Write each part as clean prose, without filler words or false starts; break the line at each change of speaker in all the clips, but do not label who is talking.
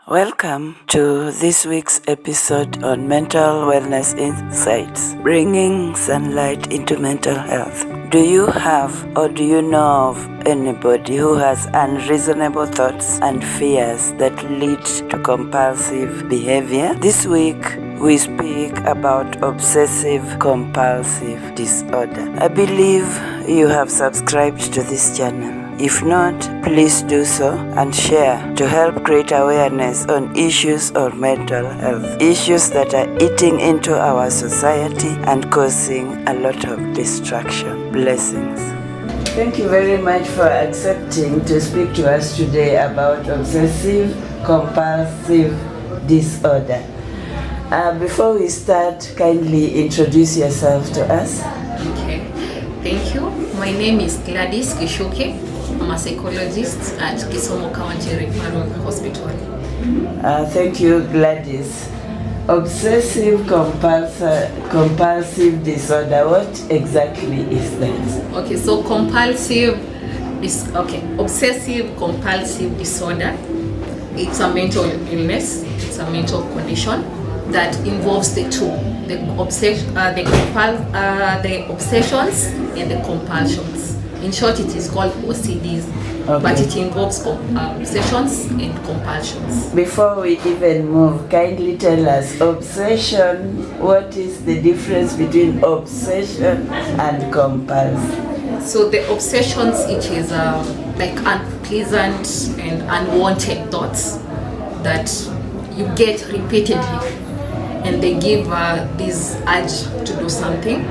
Welcome to this week's episode on Mental Wellness Insights, bringing sunlight into mental health. Do you have or do you know of anybody who has unreasonable thoughts and fears that lead to compulsive behavior? This week, we speak about obsessive compulsive disorder. I believe you have subscribed to this channel. If not, please do so and share to help create awareness on issues of mental health, issues that are eating into our society and causing a lot of distraction. Blessings. Thank you very much for accepting to speak to us today about obsessive compulsive disorder. Before we start, kindly introduce yourself to us.
Okay, thank you. My name is Gladys Kishoke. I'm a psychologist at Kisumu County Referral Hospital.
Thank you, Gladys. Obsessive compulsive disorder, what exactly is that?
Okay, so obsessive compulsive disorder, it's a mental illness, it's a mental condition that involves the two, the obsessions and the compulsions. In short, it is called OCDs, okay. But it involves obsessions and compulsions.
Before we even move, kindly tell us, obsession, what is the difference between obsession and compulsion?
So the obsessions, it is like unpleasant and unwanted thoughts that you get repeatedly, and they give this urge to do something,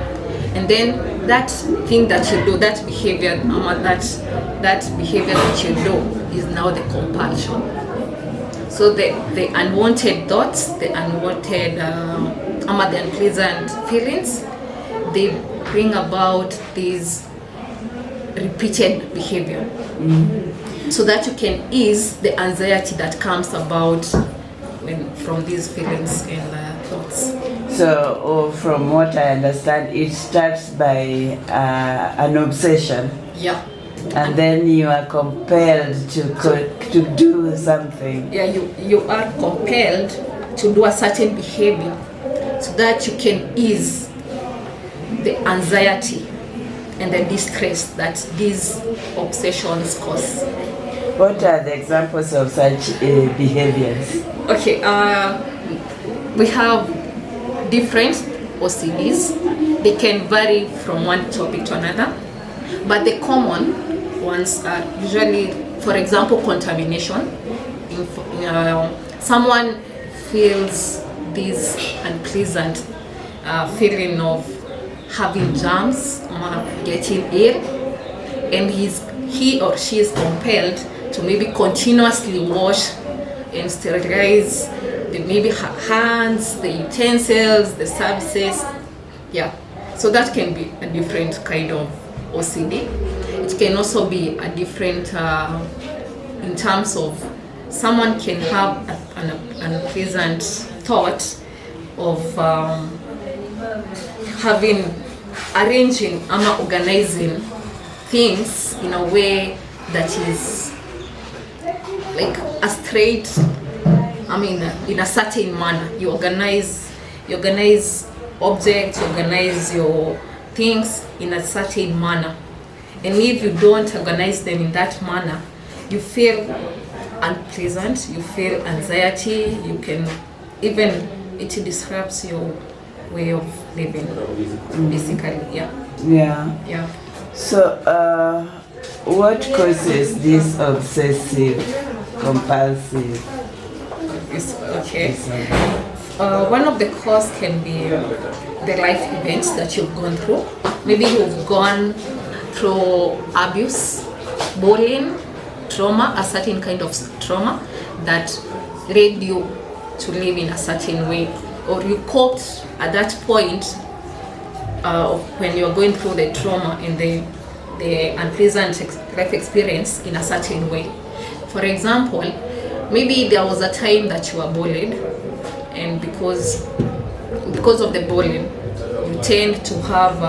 and then that thing that you do, that behavior that you do is now the compulsion. So the unwanted thoughts, the unwanted the unpleasant feelings, they bring about this repeated behavior, so that you can ease the anxiety that comes about from these feelings and thoughts.
So, from what I understand, it starts by an obsession.
Yeah.
And then you are compelled to do something.
Yeah, you are compelled to do a certain behavior so that you can ease the anxiety and the distress that these obsessions cause.
What are the examples of such behaviors?
Okay, we have different OCDs. They can vary from one topic to another, but the common ones are usually, for example, contamination. Someone feels this unpleasant feeling of having germs or getting ill, and he or she is compelled to maybe continuously wash and sterilize maybe her hands, the utensils, the surfaces. Yeah, so that can be a different kind of OCD. It can also be a different in terms of someone can have an unpleasant thought of arranging or organizing things in a way that is like a straight, in a certain manner. You organize objects, you organize your things in a certain manner. And if you don't organize them in that manner, you feel unpleasant, you feel anxiety, you can even, it disrupts your way of living, basically, yeah.
So, what causes this obsessive compulsive?
Okay. One of the causes can be the life events that you've gone through. Maybe you've gone through abuse, bullying, trauma, a certain kind of trauma that led you to live in a certain way, or you coped at that point when you're going through the trauma and the unpleasant life experience in a certain way. For example, maybe there was a time that you were bullied, and because of the bullying, you tend to have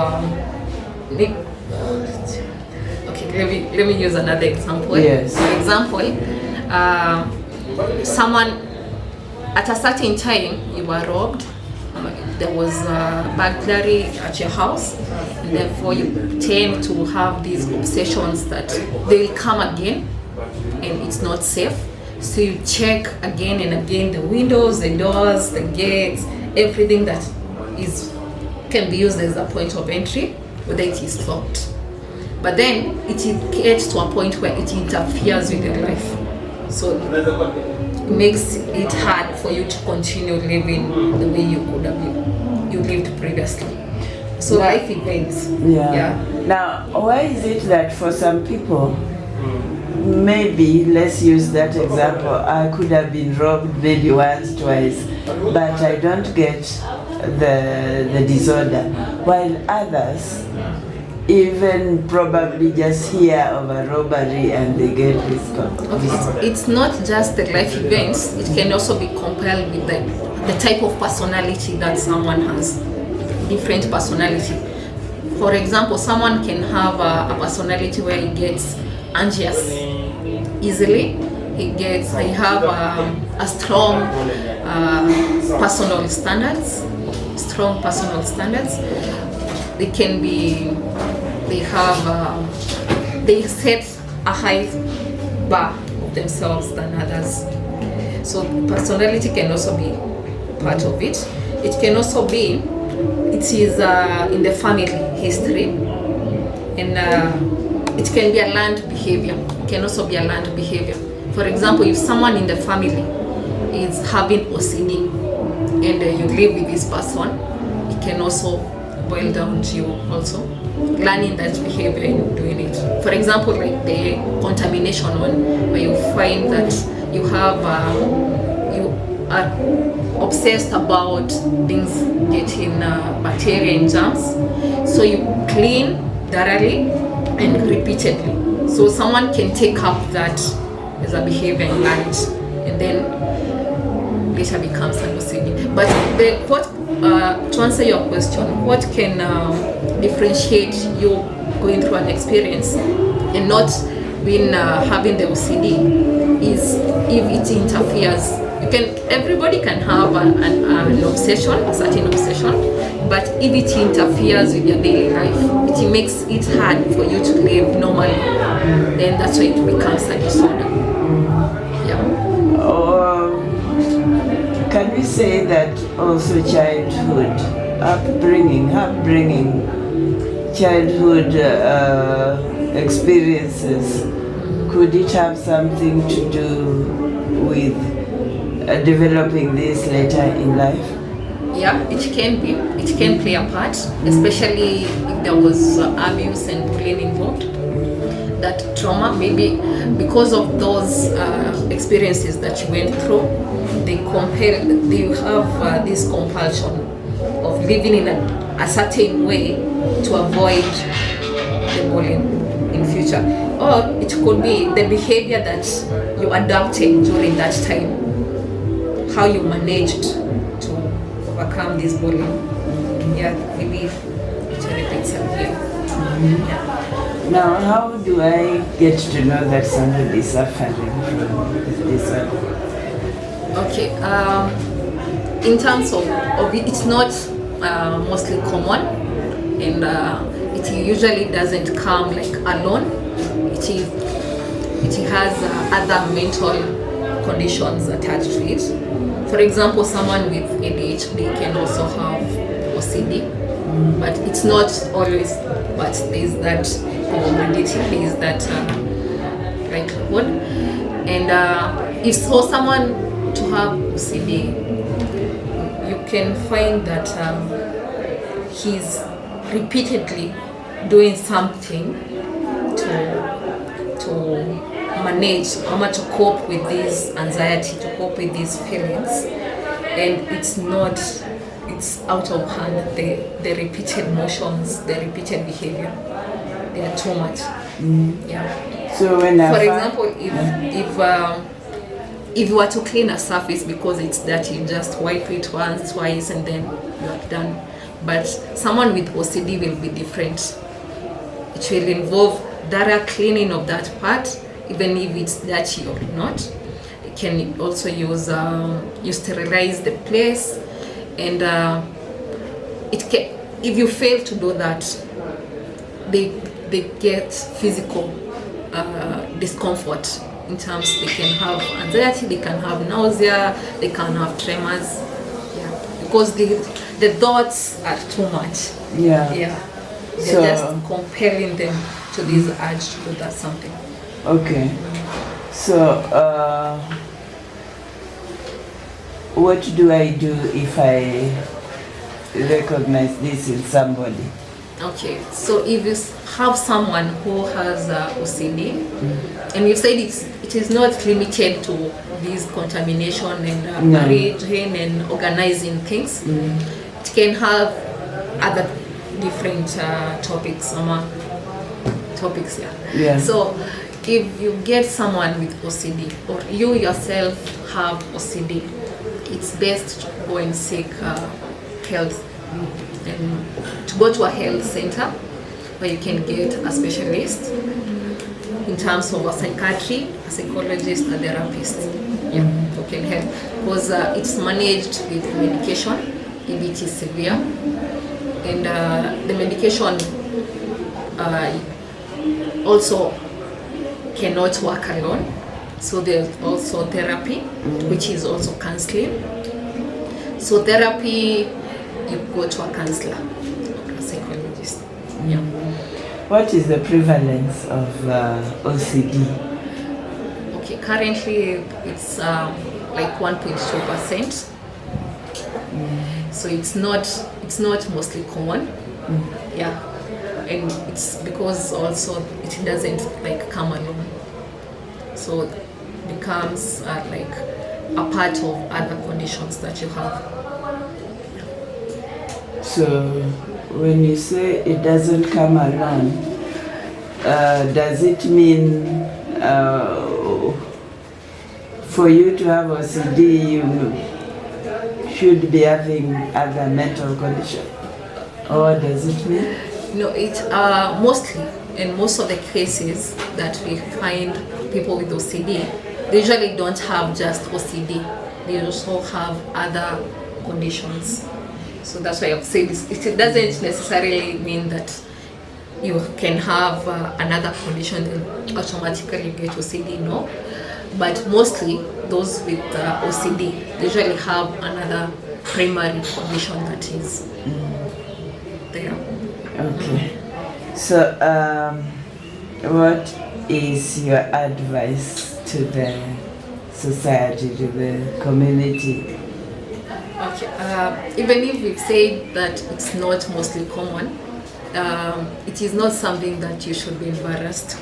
let me use another example.
Yes.
For example, someone at a certain time you were robbed, there was a burglary at your house, and therefore you tend to have these obsessions that they will come again and it's not safe. So you check again and again the windows, the doors, the gates, everything that can be used as a point of entry, whether it is locked. But then it gets to a point where it interferes with your life. So it makes it hard for you to continue living the way you lived previously. So life events.
Yeah. Now, why is it that for some people, maybe, let's use that example, I could have been robbed maybe once, twice, but I don't get the disorder, while others even probably just hear of a robbery and they get this.
Okay, it's not just the life events, it can also be compelled with the type of personality that someone has, different personality. For example, someone can have a personality where he gets anxious easily, he have a strong personal standards. They set a high bar of themselves than others. So personality can also be part of it. It can also be, it is in the family history, and it can be a learned behavior. It can also be a learned behavior. For example, if someone in the family is having OCD and you live with this person, it can also boil down to you also learning that behavior and doing it. For example, like the contamination one, where you find that you are obsessed about things getting bacteria and germs, so you clean thoroughly and repeatedly. So someone can take up that as a behavior and learn it, and then later becomes an OCD. But to answer your question, what can differentiate you going through an experience and not being having the OCD is if it interferes. Everybody can have an obsession, a certain obsession, but if it interferes with your daily life, it makes it hard for you to live normally, then that's why it becomes a disorder. Yeah.
Can we say that also childhood, upbringing, childhood experiences, could it have something to do with developing this later in life?
Yeah, it can be. It can play a part, especially if there was abuse and bullying involved. That trauma, maybe because of those experiences that you went through, they have this compulsion of living in a certain way to avoid the bullying in future. Or it could be the behavior that you adopted during that time, how you managed to overcome this bullying. Yeah, maybe it repeats again. Yeah.
Now, how do I get to know that somebody is suffering from this disorder?
Okay, in terms of it, it's not mostly common, and it usually doesn't come like alone. It has other mental conditions attached to it. For example, someone with ADHD can also have OCD, but it's not always. But there's that comorbidity, there's that likelihood, and if for someone to have OCD, you can find that he's repeatedly doing something to manage to cope with this anxiety, to cope with these feelings, and it's out of hand. The repeated motions, the repeated behavior, they are too much. Yeah.
So when
for example, if you were to clean a surface because it's dirty, you just wipe it once, twice, and then you are done. But someone with OCD will be different. It will involve thorough cleaning of that part, even if it's dirty or not. can also use you sterilize the place, and it can, if you fail to do that, they get physical discomfort. In terms, they can have anxiety, they can have nausea, they can have tremors, because the thoughts are too much. They're just compelling them to this urge to do that something.
Okay. So what do I do if I recognize this in somebody?
Okay, so if you have someone who has OCD, and you said it is not limited to this contamination and arranging and organizing things, it can have other different topics. So if you get someone with OCD, or you yourself have OCD, it's best to go and seek health, and to go to a health center where you can get a specialist in terms of a psychiatry, a psychologist, a therapist, who can help, because it's managed with medication if it is severe, and the medication also cannot work alone. So there's also therapy, which is also counseling. So therapy, you go to a counselor, a psychologist.
What is the prevalence of OCD?
Okay, currently it's like 1.2%. So it's not mostly common. And it's because also it doesn't like come alone. So it becomes like a part of other conditions that you have.
So when you say it doesn't come alone, does it mean for you to have OCD you should be having other mental condition? Or does it mean?
No, it mostly, in most of the cases that we find people with OCD, they usually don't have just OCD. They also have other conditions. So that's why I've said it doesn't necessarily mean that you can have another condition and automatically get OCD, no. But mostly those with OCD, they usually have another primary condition that is there.
Okay. So what is your advice to the society, to the community?
Okay. Even if we've said that it's not mostly common, it is not something that you should be embarrassed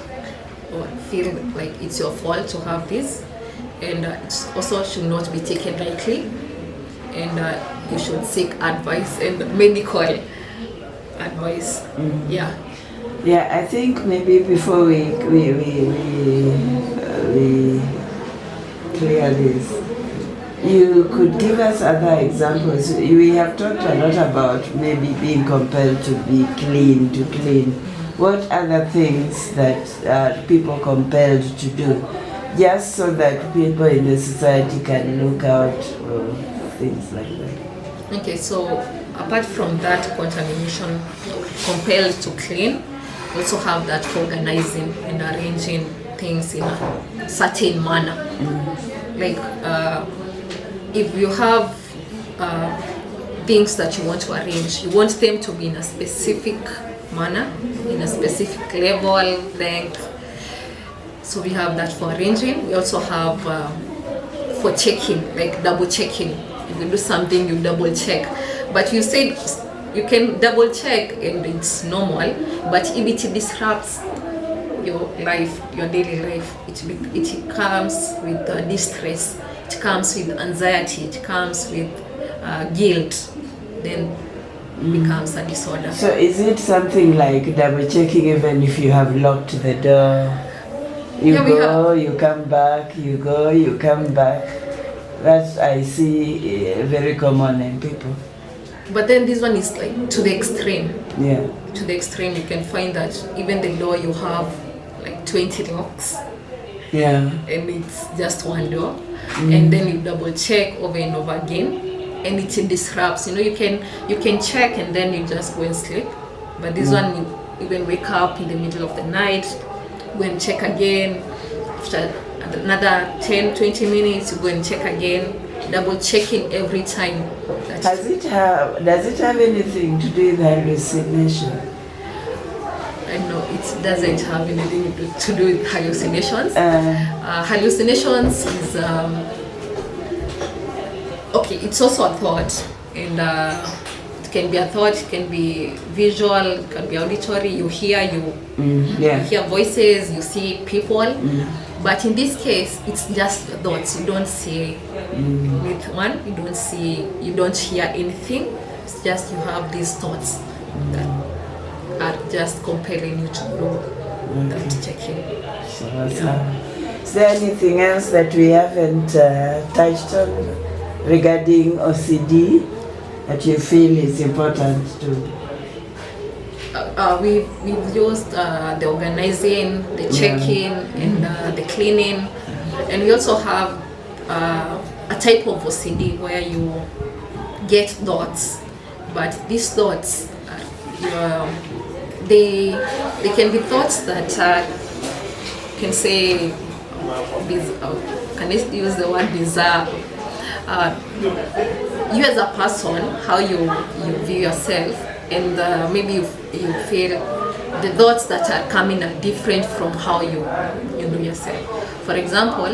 or feel like it's your fault to have this, and it also should not be taken lightly, and you should seek advice and medical advice.
Yeah, I think maybe before we clear this, you could give us other examples. We have talked a lot about maybe being compelled to be clean, to clean. What other things that people compelled to do, just so that people in the society can look out for things like that?
Okay, so apart from that contamination, compelled to clean, we also have that organizing and arranging things in a certain manner. Like if you have things that you want to arrange, you want them to be in a specific manner, in a specific level, length. So we have that for arranging. We also have for checking, like double checking. If you do something, you double check. But you said you can double check and it's normal, but if it disrupts your life, your daily life, it comes with distress, it comes with anxiety, it comes with guilt, then it becomes a disorder.
So is it something like double checking even if you have locked the door? You go, you come back, you go, you come back. That I see very common in people.
But then this one is like to the extreme.
Yeah.
To the extreme, you can find that even the door you have like 20 locks.
Yeah.
And it's just one door. and then you double check over and over again, and it disrupts. You can check and then you just go and sleep, but this one you even wake up in the middle of the night, go and check again. After another 10-20 minutes, you go and check again, double checking every time.
Does it have anything to do with hallucination?
No, it doesn't have anything to do with hallucinations. Hallucinations is okay. It's also a thought, and it can be a thought. It can be visual. It can be auditory. You hear you hear voices. You see people. But in this case, it's just thoughts. You don't see with one. You don't hear anything. It's just you have these thoughts that are just compelling you to do that checking.
Is there anything else that we haven't touched on regarding OCD that you feel is important to?
We've used the organizing, the checking, and the cleaning, and we also have a type of OCD where you get thoughts, but these thoughts they can be thoughts that can say can I use the word bizarre? You as a person, how you view yourself, and maybe you feel the thoughts that are coming are different from how you know yourself. For example,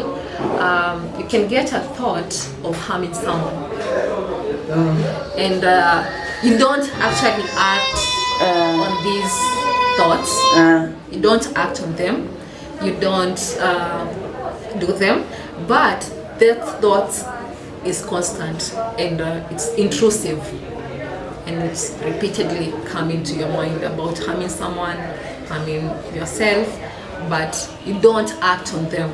you can get a thought of harming someone, and you don't actually act on these thoughts. You don't act on them. You don't do them, but that thought is constant, and it's intrusive, and it's repeatedly coming to your mind about harming someone, harming yourself, but you don't act on them.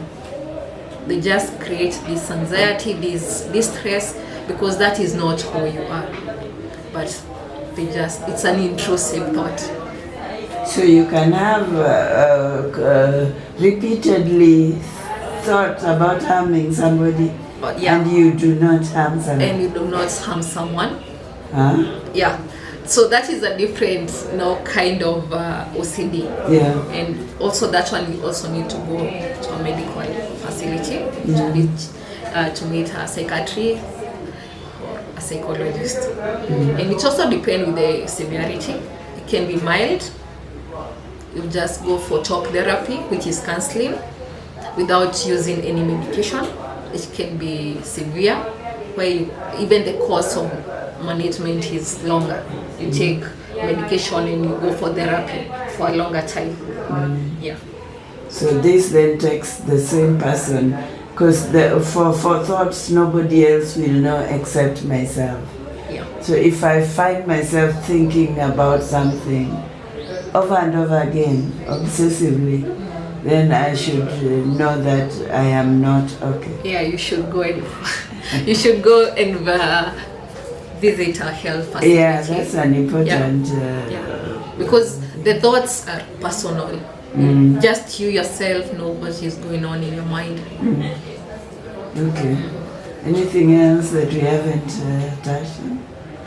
They just create this anxiety, this stress, because that is not who you are, but it's an intrusive thought.
So you can have repeatedly thoughts about harming somebody, and you do not harm someone.
And you do not harm someone.
Huh?
Yeah. So that is a different, kind of OCD.
Yeah.
And also that one, you also need to go to a medical facility to meet a psychiatrist or a psychologist. And it also depends with the severity. It can be mild. You just go for talk therapy, which is counseling, without using any medication. It can be severe, where even the course of management is longer. You take medication and you go for therapy for a longer time. Yeah.
So this then takes the same person, because for thoughts nobody else will know except myself.
Yeah.
So if I find myself thinking about something over and over again, obsessively, then I should know that I am not okay.
Yeah, you should go and visit a health facility.
Yeah, that's an important.
Because the thoughts are personal. Just you yourself know what is going on in your mind.
Okay. Anything else that we haven't touched on?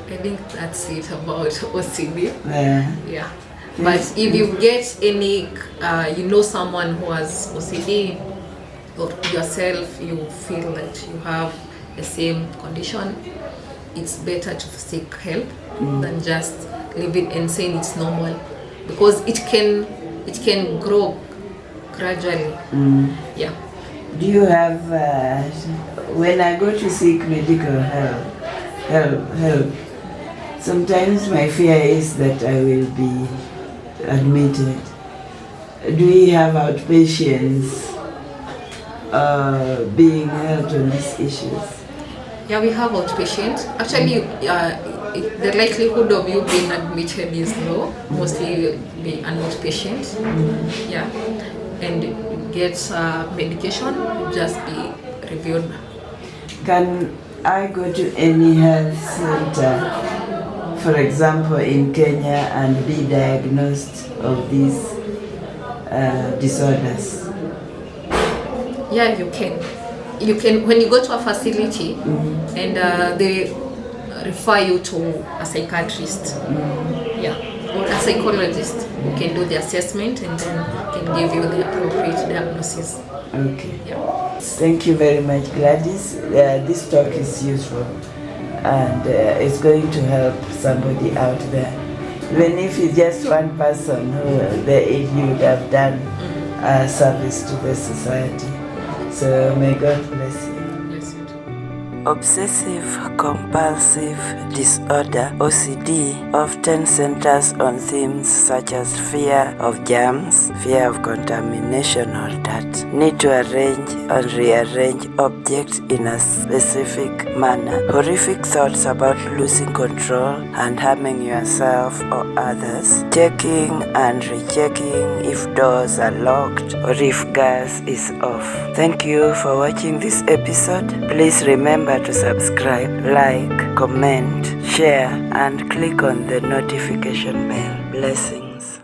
I think that's it about OCD.
Yeah.
But if you get any, someone who has OCD, or yourself, you feel that you have the same condition, it's better to seek help than just leave it and saying it's normal, because it can grow gradually. Yeah.
Do you have when I go to seek medical help, sometimes my fear is that I will be admitted. Do we have outpatients being helped on these issues?
Yeah, we have outpatients. Actually, the likelihood of you being admitted is low. Mostly be an outpatient. Yeah, and get medication, just be reviewed.
Can I go to any health center, for example in Kenya, and be diagnosed of these disorders?
Yeah, you can. you can, when you go to a facility and they refer you to a psychiatrist, or a psychologist who can do the assessment and then can give you the appropriate diagnosis.
Okay.
Yeah.
Thank you very much, Gladys. This talk is useful and it's going to help somebody out there. Even if it's just one person you would have done a service to the society. So may God bless you.
Bless you too.
Obsessive compulsive disorder (OCD) often centers on themes such as fear of germs, fear of contamination or dirt, need to arrange or rearrange objects in a specific manner, horrific thoughts about losing control and harming yourself or others, checking and rechecking if doors are locked or if gas is off. Thank you for watching this episode. Please remember to subscribe, like, comment, share, and click on the notification bell. Blessings.